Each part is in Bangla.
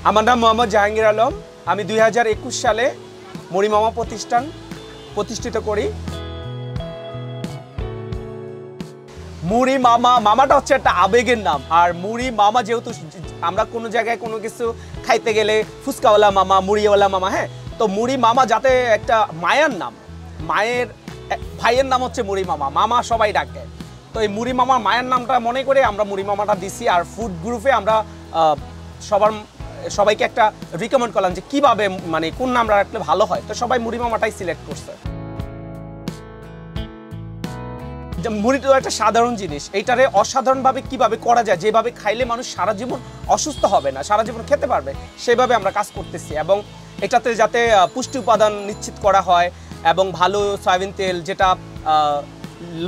আমার নাম মোহাম্মদ জাহাঙ্গীর আলম। আমি 2021 সালে মুড়ি মামা প্রতিষ্ঠান প্রতিষ্ঠিত করি। মুড়ি মামা, মামাটা হচ্ছে একটা আবেগের নাম। আর মুড়ি মামা যেহেতু আমরা কোনো জায়গায় কোনো কিছু খাইতে গেলে ফুচকাওয়ালা মামা, মুড়িওয়ালা মামা, হ্যাঁ, তো মুড়ি মামা যাতে একটা মায়ের নাম, মায়ের ভাইয়ের নাম হচ্ছে মুড়ি মামা, মামা সবাই ডাকে। তো এই মুড়ি মামা মায়ের নামটা মনে করে আমরা মুড়ি মামাটা দিছি। আর ফুড গ্রুপে আমরা সবাইকে একটা রিকমেন্ড করলাম যে কিভাবে মানে কোন নামটা রাখলে ভালো হয়, তো সবাই মুড়ি মামাটাই সিলেক্ট করছে। মুড়ি তো একটা সাধারণ জিনিস, এইটারে অসাধারণভাবে কিভাবে করা যায়, যেভাবে খাইলে মানুষ সারা জীবন অসুস্থ হবে না, সারা জীবন খেতে পারবে, সেভাবে আমরা কাজ করতেছি। এবং এটাতে যাতে পুষ্টি উপাদান নিশ্চিত করা হয় এবং ভালো সয়াবিন তেল, যেটা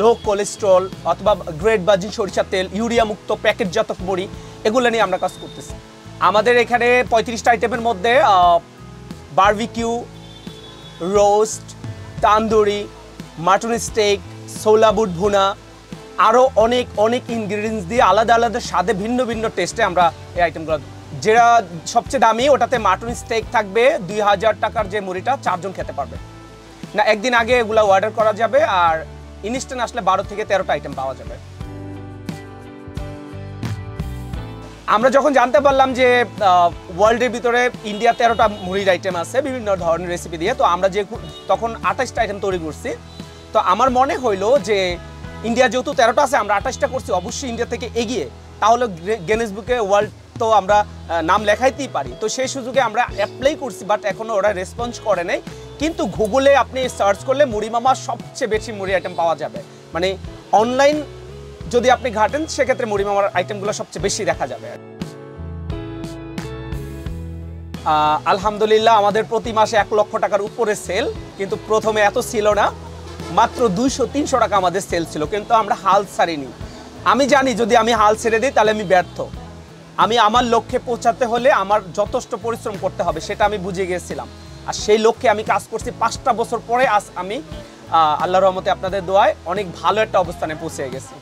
লো কোলেস্ট্রল অথবা গ্রেড ভার্জিন সরিষার তেল, ইউরিয়া মুক্ত প্যাকেটজাত মুড়ি, এগুলো নিয়ে আমরা কাজ করতেছি। আমাদের এখানে 35টা আইটেমের মধ্যে barbecue, roast, tandoori, mutton steak, সোলা বুট ভুনা, আরও অনেক ইনগ্রিডিয়েন্টস দিয়ে আলাদা আলাদা স্বাদে ভিন্ন ভিন্ন টেস্টে আমরা এই আইটেমগুলো। যেটা সবচেয়ে দামি ওটাতে মাটন স্টেক থাকবে 2000 টাকার, যে মুড়িটা 4 জন খেতে পারবে না। একদিন আগে এগুলো অর্ডার করা যাবে, আর ইনস্ট্যান্ট আসলে 12 থেকে 13টা আইটেম পাওয়া যাবে। আমরা যখন জানতে পারলাম যে ওয়ার্ল্ডের ভিতরে ইন্ডিয়া 13টা মুড়ির আইটেম আছে বিভিন্ন ধরনের রেসিপি দিয়ে, তো আমরা তখন 28টা আইটেম তৈরি করছি। তো আমার মনে হইলো যে ইন্ডিয়া যেহেতু 13টা আছে, আমরা 28টা করছি, অবশ্যই ইন্ডিয়া থেকে এগিয়ে, তাহলে গিনেস বুকে ওয়ার্ল্ড তো আমরা নাম লেখাইতেই পারি। তো সেই সুযোগে আমরা অ্যাপ্লাই করছি, বাট এখনও ওরা রেসপন্স করে নাই। কিন্তু গুগলে আপনি সার্চ করলে মুড়ি মামার সবচেয়ে বেশি মুড়ি আইটেম পাওয়া যাবে। মানে অনলাইন যদি আপনি ঘাটেন, সেক্ষেত্রে মুড়ি মামার আইটেমগুলো সবচেয়ে বেশি দেখা যাবে। আলহামদুলিল্লাহ, আমাদের প্রতি মাসে 1 লক্ষ টাকার উপরে সেল, কিন্তু প্রথমে এত ছিল না, মাত্র 200-300 টাকা আমাদের সেল ছিল, কিন্তু আমরা হাল ছাড়িনি। আমি জানি যদি আমি হাল ছেড়ে দিই তাহলে আমি ব্যর্থ। আমি আমার লক্ষ্যে পৌঁছাতে হলে আমার যথেষ্ট পরিশ্রম করতে হবে, সেটা আমি বুঝে গিয়েছিলাম। আর সেই লক্ষ্যে আমি কাজ করছি 5টা বছর পরে। আজ আমি আল্লাহর রহমতে আপনাদের দোয়ায় অনেক ভালো একটা অবস্থানে পৌঁছে গেছি।